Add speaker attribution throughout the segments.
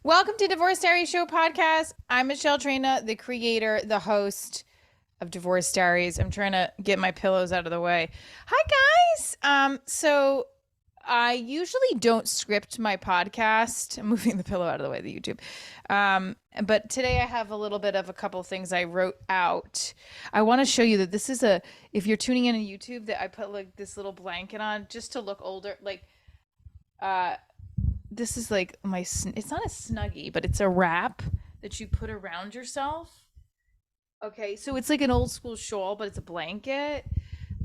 Speaker 1: Welcome to Divorce Diaries Show podcast. I'm Michelle Trina, the creator, the host of Divorce Diaries. I'm trying to get my pillows out of the way. Hi guys. So I usually don't script my podcast. I'm moving the pillow out of the way, the YouTube. But today I have a little bit of a couple of things I wrote out. I want to show you that this is if you're tuning in on YouTube, that I put like this little blanket on just to look older. Uh, this is like it's not a snuggie, but it's a wrap that you put around yourself. Okay, so it's like an old school shawl, but it's a blanket.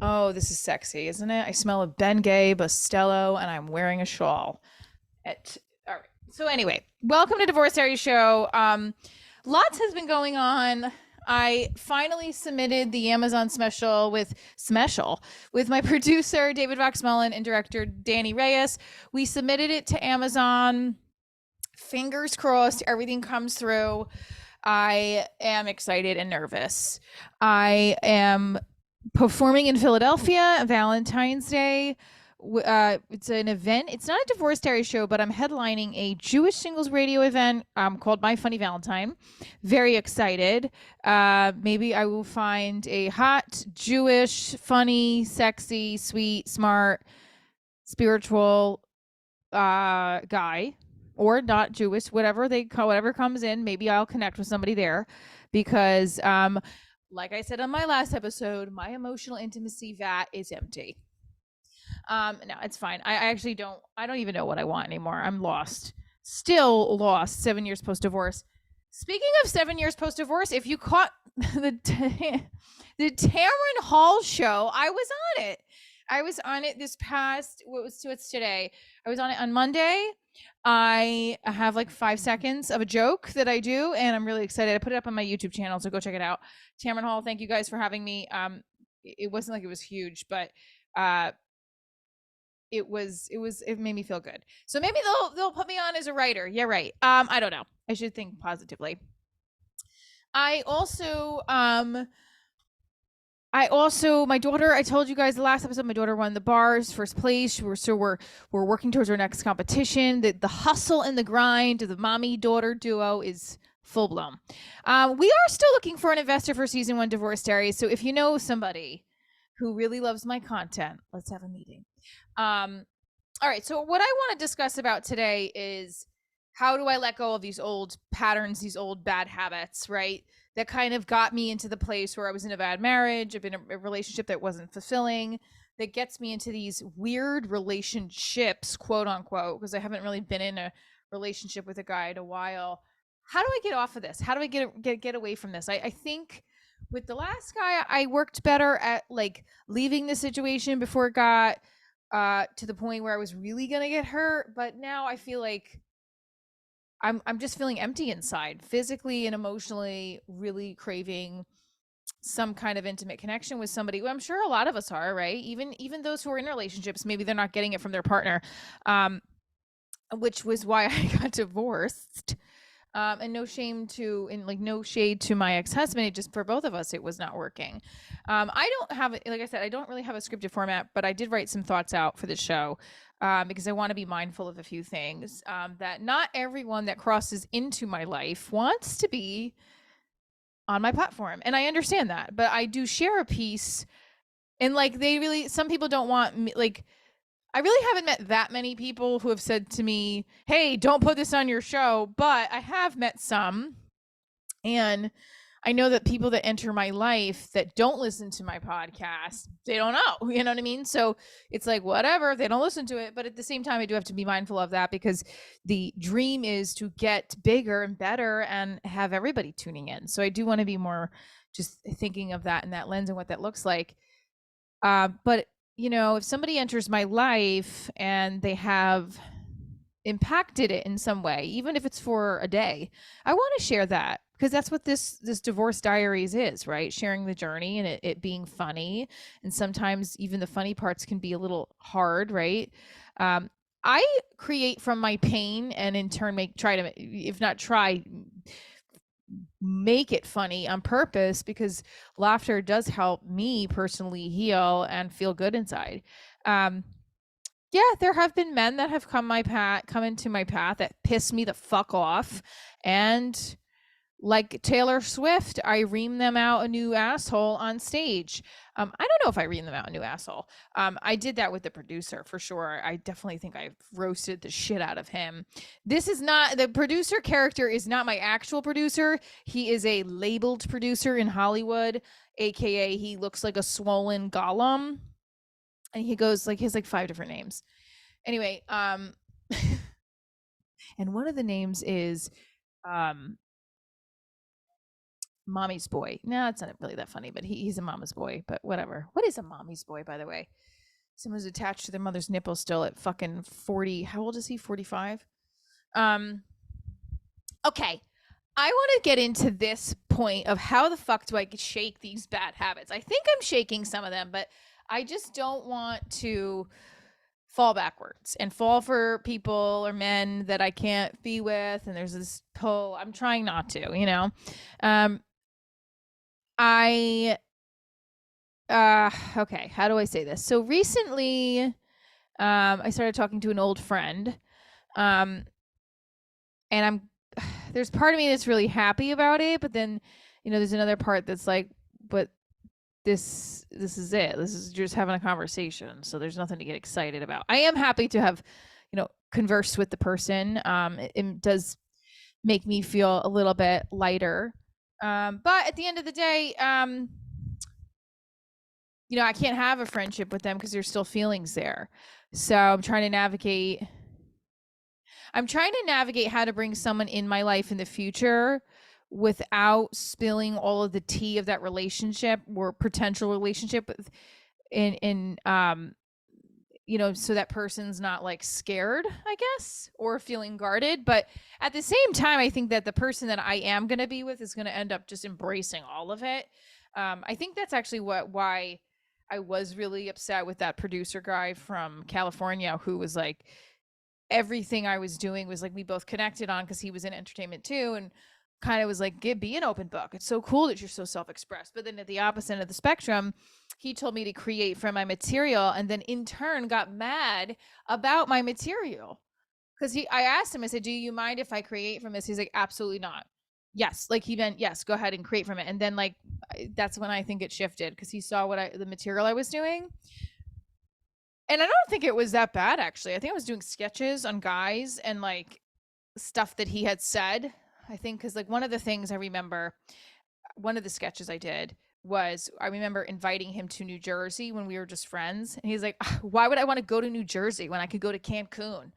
Speaker 1: Oh, this is sexy, isn't it? I smell of Bengay, Bustelo, and I'm wearing a shawl. All right. So anyway, welcome to Divorce Diaries Show. Lots has been going on. I finally submitted the Amazon special with my producer David Voxmelon and director Danny Reyes. We submitted it to Amazon. Fingers crossed, everything comes through. I am excited and nervous. I am performing in Philadelphia Valentine's Day. It's an event. It's not a Divorce Diary show, but I'm headlining a Jewish singles radio event called My Funny Valentine. Very excited. Maybe I will find a hot, Jewish, funny, sexy, sweet, smart, spiritual guy, or not Jewish, whatever comes in. Maybe I'll connect with somebody there, because like I said on my last episode, my emotional intimacy vat is empty. No, it's fine. I don't even know what I want anymore. I'm lost. Still lost 7 years post-divorce. Speaking of 7 years post-divorce, if you caught the Tamron Hall show, I was on it. I was on it what's today? I was on it on Monday. I have like 5 seconds of a joke that I do, and I'm really excited. I put it up on my YouTube channel, so go check it out. Tamron Hall, thank you guys for having me. It wasn't like it was huge, but it made me feel good. So maybe they'll put me on as a writer. Yeah, right. I don't know. I should think positively. I also my daughter, I told you guys the last episode, my daughter won the bars first place. We're working towards our next competition. The hustle and the grind of the mommy daughter duo is full blown. We are still looking for an investor for season 1 Divorce Diaries. So if you know somebody who really loves my content, let's have a meeting. All right. So what I want to discuss about today is, how do I let go of these old patterns, these old bad habits, right? That kind of got me into the place where I was in a bad marriage, I've been in a relationship that wasn't fulfilling, that gets me into these weird relationships, quote unquote, because I haven't really been in a relationship with a guy in a while. How do I get off of this? How do I get away from this? I think with the last guy, I worked better at like leaving the situation before it got to the point where I was really gonna get hurt. But now I feel like I'm just feeling empty inside, physically and emotionally, really craving some kind of intimate connection with somebody. Well, I'm sure a lot of us are, right? Even those who are in relationships, maybe they're not getting it from their partner, which was why I got divorced. And no shade to my ex-husband. It just, for both of us, it was not working. I don't have, like I said, I don't really have a scripted format, but I did write some thoughts out for the show, because I want to be mindful of a few things, that not everyone that crosses into my life wants to be on my platform. And I understand that, but I do share a piece, and like some people don't want me, like, I really haven't met that many people who have said to me, hey, don't put this on your show, but I have met some. And I know that people that enter my life that don't listen to my podcast, they don't know, you know what I mean? So it's like, whatever, they don't listen to it. But at the same time, I do have to be mindful of that, because the dream is to get bigger and better and have everybody tuning in. So I do want to be more just thinking of that in that lens and what that looks like. But if somebody enters my life and they have impacted it in some way, even if it's for a day, I want to share that, because that's what this Divorce Diaries is, right? Sharing the journey and it being funny. And sometimes even the funny parts can be a little hard, right? I create from my pain, and in turn make it funny on purpose, because laughter does help me personally heal and feel good inside. Yeah, there have been men that have come into my path that piss me the fuck off, and like Taylor Swift, I ream them out a new asshole on stage. I don't know if I ream them out a new asshole. I did that with the producer for sure. I definitely think I roasted the shit out of him. This is not the producer character is not my actual producer. He is a labeled producer in Hollywood, aka he looks like a swollen golem, and he goes like he has like 5 different names. Anyway, and one of the names is um Mommy's boy. No, it's not really that funny, but he's a mama's boy. But whatever. What is a mommy's boy, by the way? Someone's attached to their mother's nipple still at fucking 40. How old is he? 45. Um. Okay. I want to get into this point of how the fuck do I shake these bad habits? I think I'm shaking some of them, but I just don't want to fall backwards and fall for people or men that I can't be with. And there's this pull. I'm trying not to, you know. Um, I okay, how do I say this? So recently I started talking to an old friend. Um and I'm there's part of me that's really happy about it, but then there's another part that's like, but this is it. This is just having a conversation. So there's nothing to get excited about. I am happy to have, conversed with the person. It does make me feel a little bit lighter. But at the end of the day, I can't have a friendship with them because there's still feelings there. So I'm trying to navigate how to bring someone in my life in the future without spilling all of the tea of that relationship or potential relationship in so that person's not like scared, I guess, or feeling guarded. But at the same time, I think that the person that I am going to be with is going to end up just embracing all of it. I think that's actually why I was really upset with that producer guy from California who was like, everything I was doing was like we both connected on because he was in entertainment too, and kind of was like, be an open book. It's so cool that you're so self-expressed. But then at the opposite end of the spectrum, he told me to create from my material, and then in turn got mad about my material because I asked him, I said, do you mind if I create from this? He's like, absolutely not. Yes, like he meant yes, go ahead and create from it. And then like that's when I think it shifted because he saw the material I was doing. And I don't think it was that bad actually. I think I was doing sketches on guys and like stuff that he had said. I think because like one of the things I remember, one of the sketches I did was I remember inviting him to New Jersey when we were just friends, and he's like, "Why would I want to go to New Jersey when I could go to Cancun?"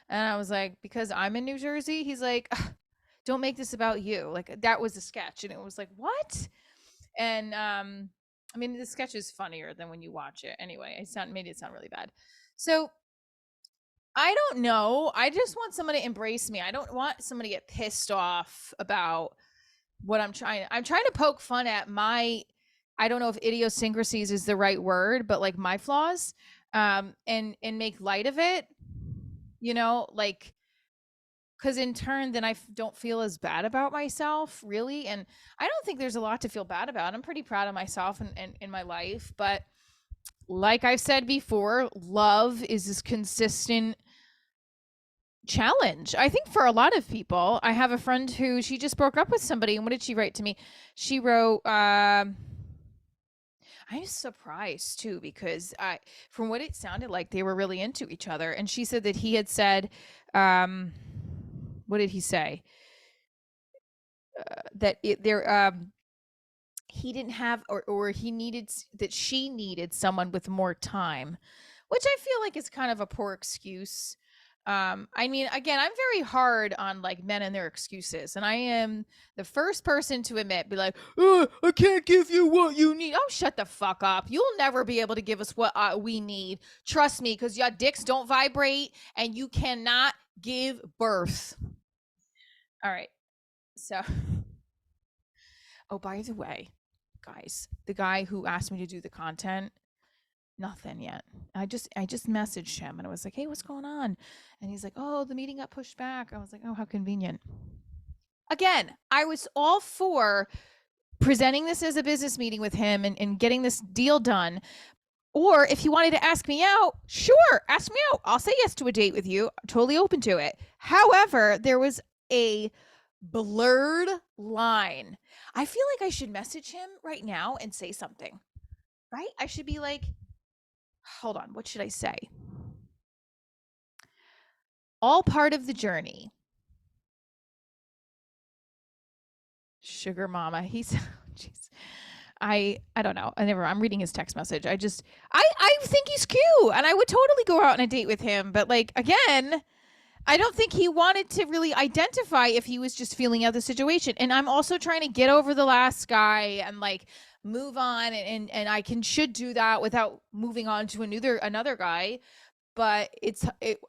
Speaker 1: And I was like, "Because I'm in New Jersey." He's like, "Don't make this about you." Like that was a sketch, and it was like, "What?" And I mean, the sketch is funnier than when you watch it. Anyway, made it sound really bad. So I don't know. I just want someone to embrace me. I don't want somebody to get pissed off about what I'm trying to poke fun at my, I don't know if idiosyncrasies is the right word, but like my flaws, and make light of it, like, because in turn, then I don't feel as bad about myself, really. And I don't think there's a lot to feel bad about. I'm pretty proud of myself and in my life. But like I've said before, love is this consistent challenge, I think, for a lot of people. I have a friend who she just broke up with somebody, and what did she write to me? She wrote, I'm surprised too because from what it sounded like, they were really into each other, and she said that he had said, what did he say? That he didn't have, or he needed, that she needed someone with more time, which I feel like is kind of a poor excuse. I mean, again, I'm very hard on like men and their excuses, and I am the first person to admit, be like, oh, I can't give you what you need. Oh, shut the fuck up. You'll never be able to give us what we need. Trust me, because your dicks don't vibrate and you cannot give birth. All right. So, oh, by the way, guys, the guy who asked me to do the content, nothing yet. I just messaged him and I was like, hey, what's going on? And he's like, oh, the meeting got pushed back. I was like, oh, how convenient. Again, I was all for presenting this as a business meeting with him and getting this deal done. Or if he wanted to ask me out, sure, ask me out. I'll say yes to a date with you. I'm totally open to it. However, there was a blurred line. I feel like I should message him right now and say something, right? I should be like, hold on, what should I say? All part of the journey. Sugar mama. He's jeez. I don't know. I'm reading his text message. I think he's cute and I would totally go out on a date with him, but like again, I don't think he wanted to really identify if he was just feeling out the situation. And I'm also trying to get over the last guy and like move on and I should do that without moving on to another guy. But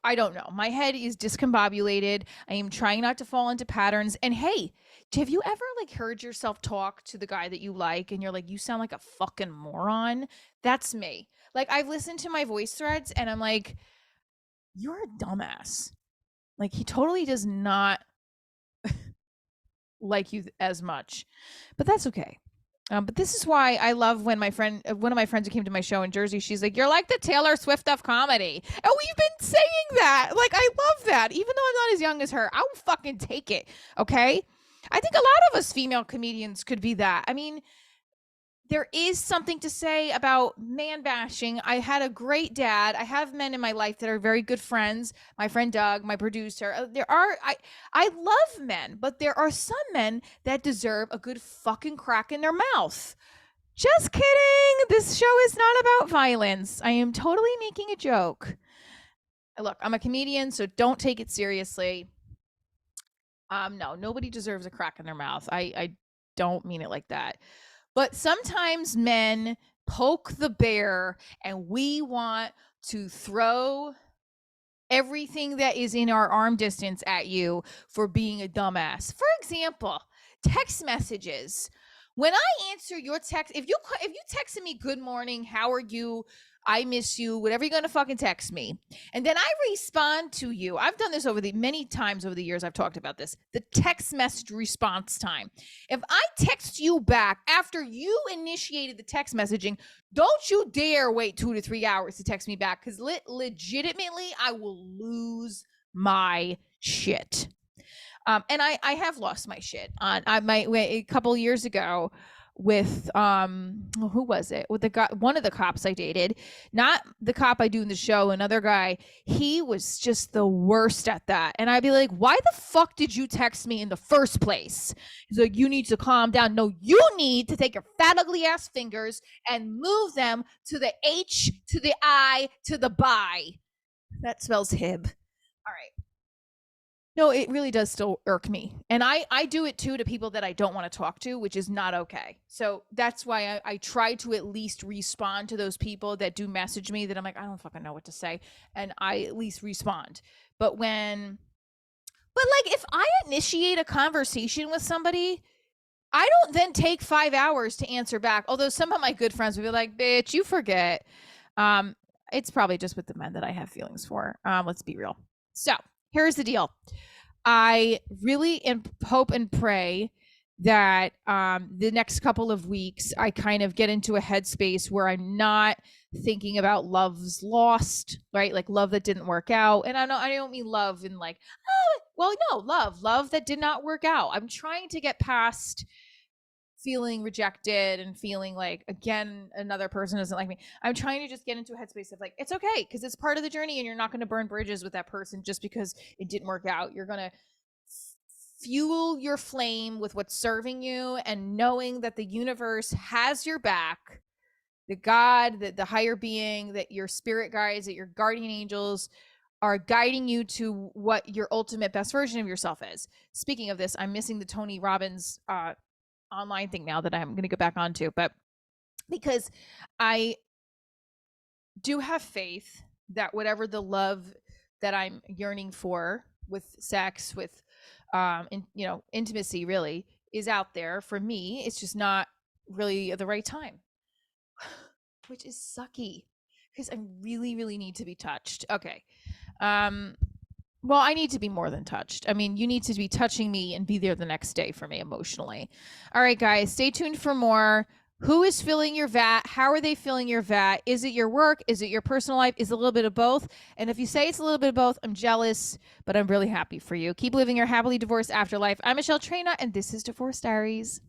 Speaker 1: I don't know. My head is discombobulated. I am trying not to fall into patterns. And hey, have you ever like heard yourself talk to the guy that you like and you're like, you sound like a fucking moron? That's me. Like I've listened to my voice threads and I'm like, you're a dumbass. Like he totally does not like you as much, but that's okay. But this is why I love when one of my friends who came to my show in Jersey, she's like, "You're like the Taylor Swift of comedy," and we've been saying that. Like, I love that. Even though I'm not as young as her, I'll fucking take it. Okay, I think a lot of us female comedians could be that. I mean, there is something to say about man bashing. I had a great dad. I have men in my life that are very good friends. My friend Doug, my producer. I love men, but there are some men that deserve a good fucking crack in their mouth. Just kidding. This show is not about violence. I am totally making a joke. Look, I'm a comedian, so don't take it seriously. No, nobody deserves a crack in their mouth. I don't mean it like that. But sometimes men poke the bear and we want to throw everything that is in our arm distance at you for being a dumbass. For example, text messages. When I answer your text, if you texted me good morning, how are you? I miss you, whatever you're gonna fucking text me. And then I respond to you. I've done this many times over the years. I've talked about this. The text message response time. If I text you back after you initiated the text messaging, don't you dare wait 2 to 3 hours to text me back because legitimately I will lose my shit. And I have lost my shit on a couple years ago with who was it, with the guy, one of the cops I dated, not the cop I do in the show, another guy. He was just the worst at that, and I'd be like, why the fuck did you text me in the first place? He's like, you need to calm down. No, you need to take your fat ugly ass fingers and move them to the H, to the I, to the by. That spells hib. All right. No, it really does still irk me. And I do it too to people that I don't want to talk to, which is not okay. So that's why I try to at least respond to those people that do message me that I'm like, I don't fucking know what to say. And I at least respond. But if I initiate a conversation with somebody, I don't then take 5 hours to answer back. Although some of my good friends would be like, bitch, you forget. It's probably just with the men that I have feelings for. Let's be real. So here's the deal. I really hope and pray that the next couple of weeks I kind of get into a headspace where I'm not thinking about love's lost, right? Like love that didn't work out. And I don't mean love in like, oh, well, no, love that did not work out. I'm trying to get past feeling rejected and feeling like again another person doesn't like me. I'm trying to just get into a headspace of like it's okay because it's part of the journey and you're not going to burn bridges with that person just because it didn't work out. You're going to fuel your flame with what's serving you and knowing that the universe has your back, the God, the higher being, that your spirit guides, that your guardian angels are guiding you to what your ultimate best version of yourself is. Speaking of this, I'm missing the Tony Robbins online thing now that I'm going to go back onto, but because I do have faith that whatever the love that I'm yearning for with sex, with intimacy really is out there for me. It's just not really the right time, which is sucky because I really, really need to be touched. Okay. Well, I need to be more than touched. I mean, you need to be touching me and be there the next day for me emotionally. All right, guys, stay tuned for more. Who is filling your vat? How are they filling your vat? Is it your work? Is it your personal life? Is it a little bit of both? And if you say it's a little bit of both, I'm jealous, but I'm really happy for you. Keep living your happily divorced afterlife. I'm Michelle Trina, and this is Divorce Diaries.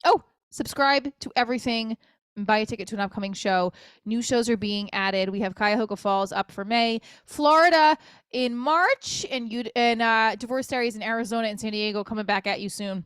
Speaker 1: Oh, subscribe to everything. Buy a ticket to an upcoming show. New shows are being added. We have Cuyahoga Falls up for May, Florida in March, and Divorce Diaries in Arizona and San Diego coming back at you soon.